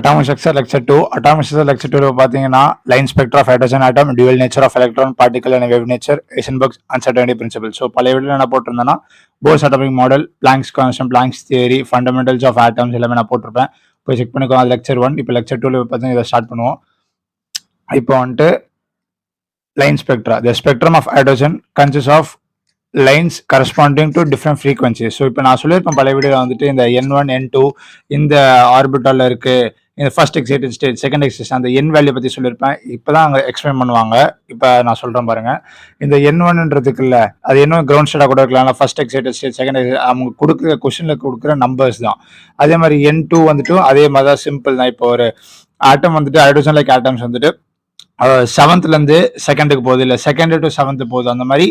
Atomic structure lecture 2. Atomic structure lecture 2 பார்த்தீங்கன்னா line spectra of hydrogen atom, dual nature of electron, particle and wave nature, Heisenberg uncertainty principle. So பழைய video என்ன போட்டிருந்தேன்னா Bohr's atomic model, Planck's constant, Planck's theory, fundamentals of atoms எல்லாமே நான் போட்டிருப்பேன். போய் check பண்ணிக்கோ. அது லெக்சர் 1. இப்போ லெக்சர் 2 பார்த்தீங்கன்னா இதை ஸ்டார்ட் பண்ணுவோம். இப்போ வந்துட்டு line spectra. The spectrum of hydrogen consist of lines corresponding to different frequencies. So இப்போ நான் சொல்லியிருப்பேன் பழைய வீடியோவில் வந்துட்டு இந்த N1 N2 இந்த ஆர்பிட்டாலில் இருக்கு, இந்த first excited state, second excitation, அந்த என் வேல்யூ பற்றி சொல்லியிருப்பேன். இப்போ தான் அங்கே எக்ஸ்பிளைன் பண்ணுவாங்க. இப்போ நான் சொல்கிறேன் பாருங்க. இந்த N1ன்றதுக்கு இல்லை, அது என்ன கிரவுண்ட் ஸ்டேட்டாக கூட இருக்கலாம், ஃபர்ஸ்ட் எக்ஸைட்டட் ஸ்டேட், செகண்ட் அவங்க கொடுக்குற கொஸ்டினில் கொடுக்குற நம்பர்ஸ் தான். அதே மாதிரி N2 வந்துட்டு அதே மாதிரி தான், சிம்பிள் தான். இப்போ ஒரு ஆட்டம் வந்துட்டு ஹைட்ரோஜன் லைக் ஆட்டம்ஸ் வந்துட்டு 7th செகண்டுக்கு போகுது, இல்லை செகண்ட் டு 7th போகுது, அந்த மாதிரி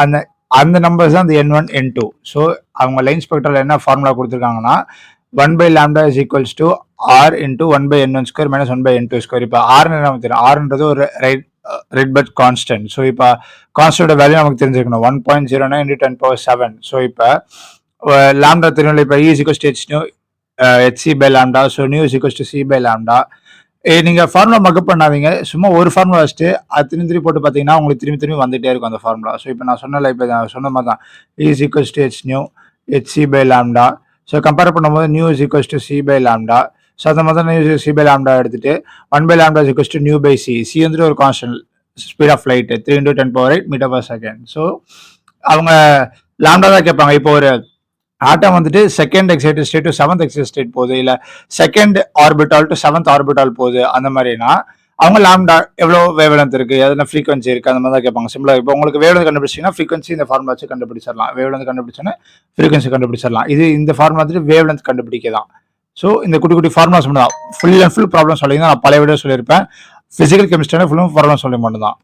அந்த அந்த நம்பர்ஸ் தான் அந்த N1 N2. ஸோ அவங்க லைன் ஸ்பெக்ட்ரல் என்ன ஃபார்முலா கொடுத்துருக்காங்கன்னா 1/λ is equals to R into 1/N1 square minus 1/N2 square. இப்போ R நமக்கு தெரியும், Rன்றது ஒரு ரெட்பர்க் கான்ஸ்டன்ட். ஸோ இப்போ கான்ஸ்டன்ட் வேல்யூ நமக்கு தெரிஞ்சிருக்கணும், 1.09 into 10⁻7. ஸோ இப்போ லாம்டா தெரியும், இப்போ E is equals to H nu hc/λ. So nu is equals to c/λ. நீங்கள் ஃபார்முலா மக்கப் பண்ணாதீங்க, சும்மா ஒரு ஃபார்முலா வச்சுட்டு அது திரும்பி போட்டு பார்த்தீங்கன்னா உங்களுக்கு திரும்பி வந்துட்டே இருக்கும் அந்த ஃபார்முலா. ஸோ இப்போ நான் சொன்னல, இப்போ நான் சொன்ன மாதிரி தான், E is equals to H nu hc/λ. So compare பண்ணும்போது nu is equals to c/λ. So அந்த மாதிரி நியூ c/λ எடுத்துட்டு 1/λ is equals to nu by c. C வந்துட்டு ஒரு constant speed of light 3 into 10⁸ மீட்டர்/செகண்ட். ஸோ அவங்க லாம்டா தான் கேட்பாங்க. இப்போ ஒரு ஆட்டம் வந்துட்டு second excited state to 7th excited state போகுது, இல்லை second orbital to 7th orbital போகுது, அந்த மாதிரினா அவங்க லாம்டா எவ்வளோ வேவ்லென்த் இருக்கு, எதுனா ஃப்ரீக்வன்சி இருக்கு, அந்த மாதிரி தான் கேட்பாங்க. சிம்பிளா இப்போ உங்களுக்கு வேவ்லென்த் கண்டுபிடிச்சிங்கன்னா ஃப்ரீக்வன்சி இந்த ஃபார்முலா வச்சு கண்டுபிடிச்சிடலாம். வேவ்லென்த் கண்டுபிடிச்சோன்னா ஃப்ரீக்வன்சி கண்டுபிடிச்சிடலாம். இந்த ஃபார்முலா வந்துட்டு வேவ்லென்த் கண்டுபிடிக்க தான். ஸோ இந்த குட்டி ஃபார்முலாஸ் மட்டும் தான். ஃபுல் அண்ட் ஃபுல் ப்ராப்ளம் சொல்லி தான் நான் பழைய வீடியோ சொல்லியிருப்பேன். ஃபிசிக்கல் கெமிஸ்ட்ரினா ஃபுல்லும் ப்ராப்ளம் சொல்லி மட்டும் தான்.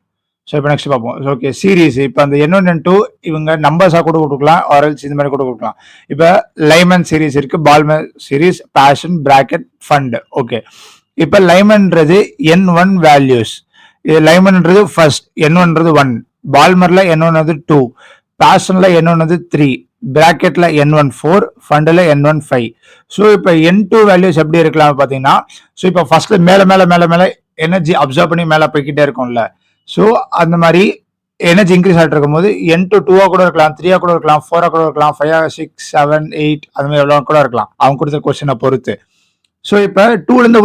ஸோ இப்போ நெக்ஸ்ட் பார்ப்போம். Okay, series. இப்போ அந்த N1 N2 இவங்க நம்பர்ஸாக கூட கொடுக்கலாம், ஆர்எல்ஸ் இந்த மாதிரி கூட கொடுக்கலாம். இப்போ லைமன் சீரீஸ் இருக்கு, Balmer series, Paschen, Brackett, Pfund. Okay, இப்போ லைமன்றது N1 வேல்யூஸ். இது லைமன்றது first, N1ன்றது 1, பால்மர்ல N1 2, பேஷன்ல N1 3, பிராக்கெட்ல N1 4, ஃபண்ட்ல N1 5. So இப்போ N2 வேல்யூஸ் எப்படி இருக்கலாம் பார்த்தீங்கன்னா, ஸோ இப்போ ஃபர்ஸ்ட்ல மேலே எனர்ஜி அப்சர்வ் பண்ணி மேலே போய்கிட்டே இருக்கும்ல. ஸோ அந்த மாதிரி எனர்ஜி இன்க்ரீஸ் ஆகிட்டு இருக்கும் போது N2 2 கூட இருக்கலாம், 3 கூட இருக்கலாம், 4 கூட இருக்கலாம், 5 6 7 8 அந்த மாதிரி எவ்வளோ கூட இருக்கலாம், அவங்க கொடுத்த கொஸ்டினை பொறுத்து. ஸோ இப்போ 2லேருந்து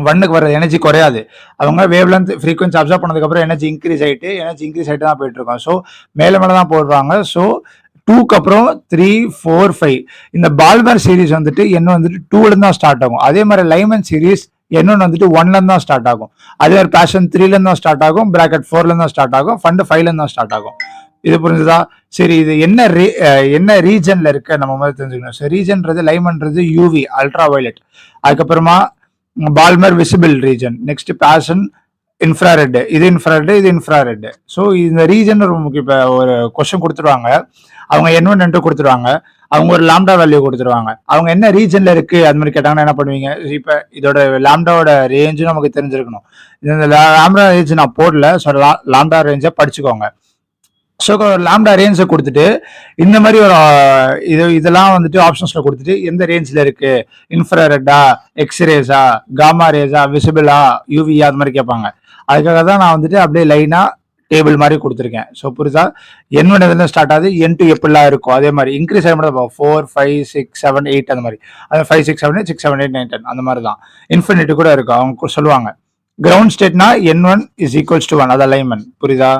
1க்கு வர எனர்ஜி குறையாது. அவங்க வேவ் லென்த் ஃப்ரீக்வன்சி அப்சர்வ் பண்ணதுக்கப்புறம் எனர்ஜி இன்க்ரீஸ் ஆகிட்டு தான் போயிட்டு இருக்கோம். ஸோ மேலே தான் போடுறாங்க. ஸோ 2க்கு அப்புறம் 3 4 5. இந்த பால்மர் சீரீஸ் வந்துட்டு N1 வந்துட்டு 2லேருந்து தான் ஸ்டார்ட் ஆகும். அதே மாதிரி லைமன் சீரீஸ் N1 வந்துட்டு 1லேருந்து தான் ஸ்டார்ட் ஆகும். அதே மாதிரி பேஷன் 3லேருந்து தான் ஸ்டார்ட் ஆகும், பிராக்கெட் 4லேருந்து தான் ஸ்டார்ட் ஆகும், ஃபண்ட் 5லேருந்து தான் ஸ்டார்ட் ஆகும். இது புரிஞ்சுதா? சரி, இது என்ன ரீஜன்ல இருக்கு நம்ம மாதிரி தெரிஞ்சுக்கணும். ஸோ ரீஜன்றது லைமன்றது யூவி அல்ட்ரா வயலட், அதுக்கப்புறமா Balmer visible region, next Paschen infrared, இது இன்ஃப்ராரெட். ஸோ இந்த ரீஜன் ரொம்ப முக்கியம். இப்போ ஒரு கொஸ்டின் கொடுத்துருவாங்க, அவங்க N1 N2 கொடுத்துருவாங்க, அவங்க ஒரு லாம்டா வேல்யூ கொடுத்துருவாங்க, அவங்க என்ன ரீஜன்ல இருக்கு அது மாதிரி கேட்டாங்கன்னா என்ன பண்ணுவீங்க? இப்போ இதோட லாம்டாவோட ரேஞ்சும் நமக்கு தெரிஞ்சிருக்கணும். இந்த லாம்டா ரேஞ்ச் நான் போடல, ஸோ லாம்டா ரேஞ்சை படிச்சுக்கோங்க. ஸோ லாம்டா ரேஞ்சை கொடுத்துட்டு இந்த மாதிரி ஒரு இதெல்லாம் வந்துட்டு ஆப்ஷன்ஸ்ல கொடுத்துட்டு எந்த ரேஞ்சில் இருக்கு, இன்ஃப்ராரெட்டா, எக்ஸ்ரேஸா, காமா ரேஸா, விசிபிளா, யூவியா, அது மாதிரி கேட்பாங்க. அதுக்காக தான் நான் வந்துட்டு அப்படியே லைனா டேபிள் மாதிரி கொடுத்துருக்கேன். ஸோ புரியுதா? N1 எதுல ஸ்டார்ட் ஆகுது, N2 எப்படிலாம் இருக்கும், அதே மாதிரி இன்க்ரீஸ் ஆகி மட்டும் 4 5 6 7 8 அந்த மாதிரி, அது 5 6 7 8 6 7 8 9 10 அந்த மாதிரி தான். இன்ஃபினிட்டி கூட இருக்கும். அவங்க சொல்லுவாங்க கிரவுண்ட் ஸ்டேட்னா N1 is equals to 1, அது அலைன்மெண்ட். புரியுதா?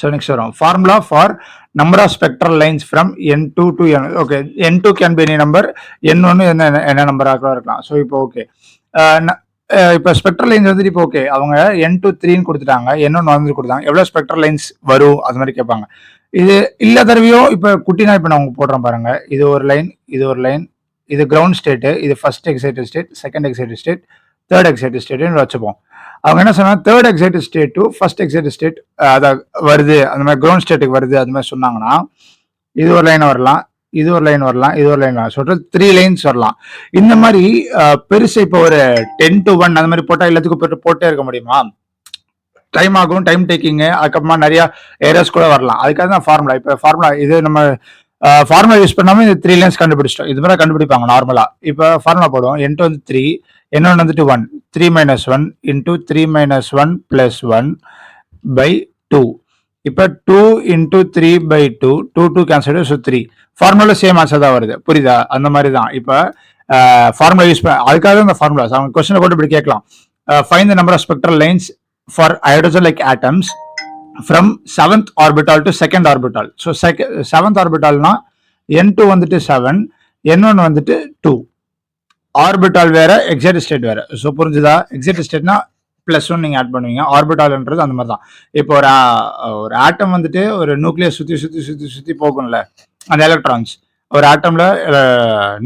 ஸோ நெக்ஸ்ட் வரும் formula for number of spectral lines from N2 to N. Okay, N2 can be any number, N1 என்ன நம்பராக கூட இருக்கலாம். ஸோ இப்போ ஓகே, இப்போ ஸ்பெக்ட்ரல் லைன்ஸ் வந்துட்டு இப்போ ஓகே அவங்க N2 3ன்னு கொடுத்துட்டாங்க, N1 வந்து கொடுத்தாங்க, எவ்வளோ ஸ்பெக்ட்ரல் லைன்ஸ் வரும் அது மாதிரி கேட்பாங்க. இது இல்ல தடவையும் இப்போ குட்டினா இப்போ நான் உங்களுக்கு போடுறேன் பாருங்க. இது ஒரு லைன், இது கிரவுண்ட் ஸ்டேட்டு, இது first excited state, second excited state, third excited ஸ்டேட்னு வச்சுப்போம். அவங்க என்ன சொன்னாங்க, third excited state to first excited state அதான் வருது, அந்த மாதிரி கிரவுண்ட் ஸ்டேட்டுக்கு வருது அது மாதிரி சொன்னாங்கன்னா இது ஒரு லைன் வரலாம், இது ஒரு லைன் வரலாம், சொல்லிட்டு 3 லைன்ஸ் வரலாம். இந்த மாதிரி பெருசு இப்போ ஒரு 10 to 1 அந்த மாதிரி போட்டா எல்லாத்துக்கும் போட்டே இருக்க முடியுமா? டைம் ஆகும், டைம் டேக்கிங், அதுக்கப்புறமா நிறைய ஏரியாஸ் கூட வரலாம். அதுக்காக தான் ஃபார்முலா. இப்போ ஃபார்முலா இது நம்ம ஃபார்முலா யூஸ் பண்ணாமல் இந்த 3 லைன்ஸ் கண்டுபிடிச்சிட்டோம். இது மாதிரி கண்டுபிடிப்பாங்க நார்மலாக. இப்போ ஃபார்முலா போடுவோம். n2 வந்து 3, n1 வந்துட்டு 1, 3 - 1 into 3 - 1 plus 1 by 2. இப்போ 2 into 3 by 2, 2 cancel, so 3. Formula same answer தான் வருது. புரியுதா? அந்த மாதிரி தான். இப்போ ஃபார்முலா யூஸ் பண்ண அதுக்காக இந்த ஃபார்முலாஸ் அவங்க கொஸ்டினை கூட இப்படி கேட்கலாம். Find the number of spectral lines for hydrogen like atoms from 7th orbital to 2nd orbital. So 7th orbitalனா n2 வந்துட்டு 7, n1 வந்துட்டு 2. ஆர்பிட்டால் வேற, எக்ஸைட்டட் ஸ்டேட் வேற. ஸோ புரிஞ்சுதா? எக்ஸைட்டட் ஸ்டேட்னா +1 நீங்க ஆட் பண்ணுவீங்க. ஆர்பிட்டால்ன்றது அந்த மாதிரி தான். இப்போ ஒரு ஆட்டம் வந்துட்டு ஒரு நியூக்ளியஸ் சுத்தி போகும்ல, அந்த எலக்ட்ரான்ஸ். ஒரு ஆட்டம்ல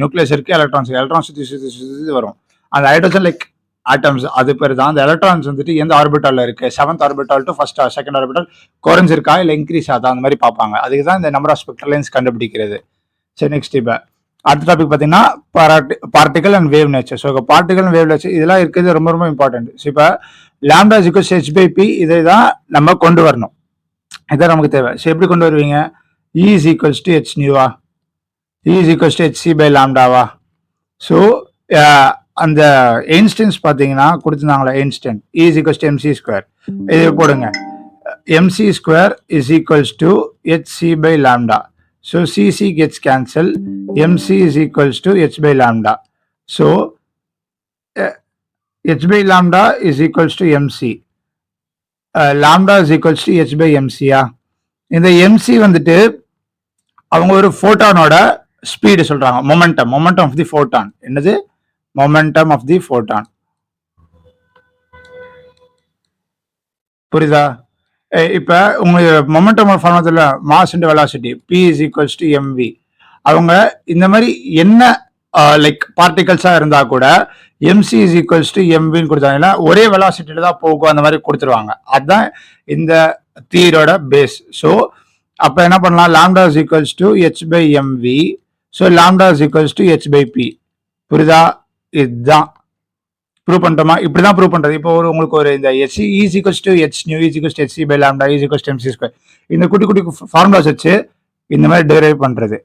நியூக்ளியஸ் இருக்கு, எலக்ட்ரான்ஸ் சுத்தி வரும். அந்த ஹைட்ரோஜன் லைக் ஆட்டம்ஸ் அது பேர் தான். அந்த எலக்ட்ரான்ஸ் வந்துட்டு எந்த ஆர்பிட்டால இருக்கு, 7th orbital to 2nd orbital குறைஞ்சு இருக்கா இல்லை இன்க்ரீஸ் ஆகுதா, அந்த மாதிரி பார்ப்பாங்க. அதுக்கு தான் இந்த நம்பர் ஆஃப் ஸ்பெக்ட்ரல் லைன்ஸ் கண்டுபிடிக்கிறது. சரி, நெக்ஸ்ட் இப்போ அடுத்த டாபிக் பார்த்தீங்கன்னா particle and wave nature. So particle and wave nature இதெல்லாம் இருக்கிறது ரொம்ப ரொம்ப இம்பார்ட்டன்ட். ஸோ இப்போ லாம்டா இஸ் ஈக்குவல்ஸ் h/p இதை தான் நம்ம கொண்டு வரணும். இதான் நமக்கு தேவை. ஸோ எப்படி கொண்டு வருவீங்க? E is equals to h நியூவா, E is equals to hc by லாம்டாவா? ஸோ அந்த ஐன்ஸ்டைன்ஸ் பார்த்தீங்கன்னா கொடுத்துருந்தாங்களா, Einstein E is equals to mc square. இது போடுங்க. mc square is equals to hc by lambda. So cc gets cancelled. mc is equals to h by lambda. So h by lambda is equals to mc. Lambda is equals to h by mc. இந்த mc வந்துட்டு அவங்க ஒரு ஃபோட்டானோட speed சொல்றாங்க. Momentum of the photon. என்னது? Momentum of the photon. புரியுதா? இப்போ உங்களுக்கு momentum formula mass and velocity p is equals to mv. அவங்க இந்த மாதிரி என்ன லைக் பார்ட்டிகல்ஸா இருந்தா கூட mc is equals to mvன்னு கொடுத்தாங்கன்னா ஒரே வெலாசிட்டியில தான் போகும், அந்த மாதிரி கொடுத்துருவாங்க. அதுதான் இந்த தியரியோட பேஸ். ஸோ அப்போ என்ன பண்ணலாம்? Lambda is equals to h by mv. So lambda is equals to h by p. புரியுதா? இதுதான் ப்ரூவ் பண்ணிட்டோமா? இப்படிதான் ப்ரூவ் பண்றது. இப்போ உங்களுக்கு ஒரு இந்த h is equals to h nu is equals to hc by lambda is equals to mc square, இந்த குட்டி குட்டி ஃபார்முலாஸ் வச்சு இந்த மாதிரி டெரைவ் பண்றது.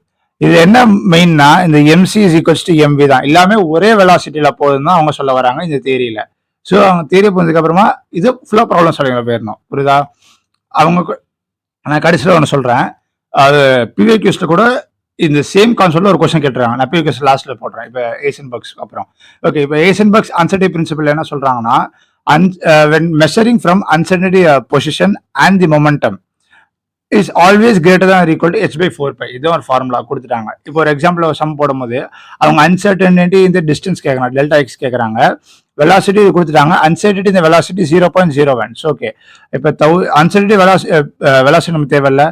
இது என்ன மெயின்னா இந்த mc is equals to mv தான். எல்லாமே ஒரே வெலாசிட்டியில போகுதுன்னு தான் அவங்க சொல்ல வராங்க இந்த தியரியில. ஸோ அவங்க தியரி போனதுக்கு அப்புறமா இது ஃபுல்லா ப்ராப்ளம் சொல்லுங்க போயிடணும். புரியுதா? அவங்க நான் கடைசியில் ஒன்று சொல்றேன். அது பிவிக்யூஸ்ல கூட இந்த சேம் கான்செப்ட்ல ஒரு கொஸ்டின் கேட்டுருக்காங்க. நான் பிவிக்யூஸ் லாஸ்ட்ல போடுறேன். இப்போ ஏசியன்பர்க்ஸ் அப்புறம் ஓகே. இப்போ ஏசியன்பர்க்ஸ் அன்சர்டி பிரின்சிபல் என்ன சொல்றாங்கன்னா, when measuring from uncertainty position and the momentum is always greater than or equal to h by 4pi. இது ஒரு ஃபார்முலா கொடுத்துட்டாங்க. இப்போ ஒரு எக்ஸாம்பிள் சம் போடும்போது அவங்க அன்சர்டனிட்டி இந்த டிஸ்டன்ஸ் கேட்கறாங்க, டெல்டா எக்ஸ் கேட்கறாங்க, வெலாசிட்டி கொடுத்துட்டாங்க. அன்சர்டனிட்டி இந்த வெலாசிட்டி 0.01. ஓகே, இப்போ அன்சர்டனிட்டி வெலாசிட்டி நம்ம தேவையில்ல.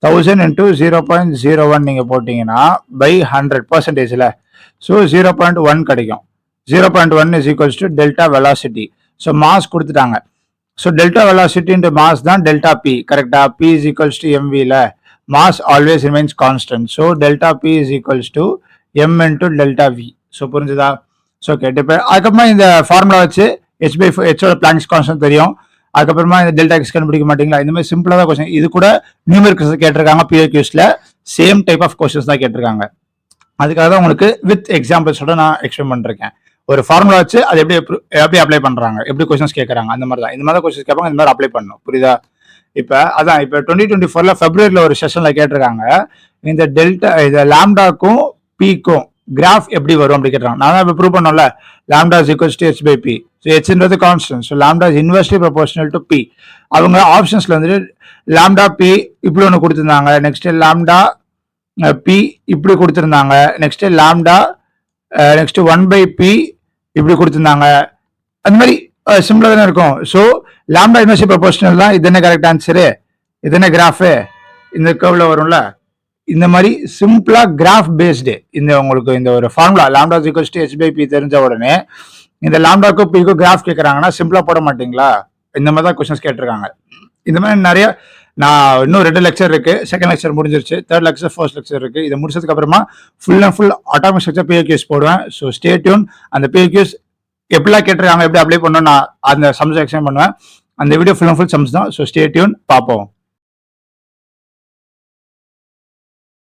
1000 into 0.01 நீங்க போட்டீங்கன்னா பை 100%ல ஸோ 0.1 கிடைக்கும். 0.1 is equals to delta velocity. So mass கொடுத்துட்டாங்க. So delta velocity into mass தான் டெல்டா பி. கரெக்டா? பி இஸ் ஈக்குவல்ஸ் டு எம்வில mass always remains constant. So delta p is equals to m into delta v. So புரிஞ்சுதா? So கேட்டு அதுக்கப்புறமா இந்த formula வச்சு h by ஹெச்சோட பிளாங்க்ஸ் கான்ஸ்டன்ட் தெரியும். அதுக்கப்புறமா இந்த டெல்டா எக்ஸ் கண்டுபிடிக்க மாட்டீங்களா? இந்த மாதிரி சிம்பிளா தான் கொஸ்டின். இது கூட நியூமெரிக்கல்ஸ் கேட்டிருக்காங்க. பிஏக்யூஸ்ல சேம் டைப் ஆஃப் கொஸ்டின்ஸ் தான் கேட்டிருக்காங்க. அதுக்காக தான் உங்களுக்கு வித் எக்ஸாம்பிள்ஸோட நான் எக்ஸ்பிளைன் பண்ணிருக்கேன். ஒரு ஃபார்முலா வச்சு அது எப்படி அப்ளை பண்றாங்க, எப்படி கொஸ்டின்ஸ் கேட்கறாங்க, அந்த மாதிரி தான். இந்த மாதிரி கொஸ்டின்ஸ் கேட்பாங்க, இந்த மாதிரி அப்ளை பண்ணணும். புரியுதா? இப்போ அதான் இப்போ 2024 பிப்ரவரியில் ஒரு செஷன்ல கேட்டிருக்காங்க. இந்த டெல்டா இந்த லாம்டாக்கும் பிக்கும் கிராஃப் எப்படி வரும் அப்படி கேட்டாங்க. நான் தான் இப்போ ப்ரூவ் பண்ணோம்ல, lambda is equals to h by p. So ஹெச்ன்றது constant. So lambda is inversely proportional to p. அவங்க ஆப்ஷன்ஸ்ல வந்துட்டு லாம்டா p இப்படி ஒன்று கொடுத்துருந்தாங்க. நெக்ஸ்ட் லாம்டா p இப்படி கொடுத்துருந்தாங்க. Next lambda next 1 by p இப்படி கொடுத்துருந்தாங்க. அந்த மாதிரி சிம்பிளா தானே இருக்கும். ஸோ லாம்டா இன்வெர்ஸ்லி ப்ரொபோர்ஷனல் தான். இது என்ன கரெக்ட் ஆன்சரு? இது என்ன கிராஃபு? இந்த கர்வ்ல வரும்ல, இந்த மாதிரி சிம்பிளா கிராஃப் பேஸ்டு இந்த உங்களுக்கு இந்த ஒரு formula lambda is equals to h by p தெரிஞ்ச உடனே இந்த லாம்டாக்கும் பிக்கும் கிராஃப் கேட்கறாங்கன்னா சிம்பிளா போட மாட்டீங்களா? இந்த மாதிரி தான் கொஸ்டின்ஸ் கேட்டிருக்காங்க. இந்த மாதிரி நிறைய நான் இன்னும் 2 லெக்சர் இருக்கு. செகண்ட் லெக்சர் முடிஞ்சிருச்சு. 3rd லெக்சர், 4th லெக்சர் இருக்கு. இதை முடிச்சதுக்கு அப்புறமா full and full atomic structure PYQs போடுவேன். So stay tuned. அந்த பிஏக்யூஸ் எப்படிலாம் கேட்டிருக்காங்க, எப்படி அப்ளை பண்ணணும், நான் அந்த சம்ஸ் எக்ஸ்பிளைன் பண்ணுவேன். அந்த video full and full sums தான். ஸோ ஸ்டே டியூன், பார்ப்போம்.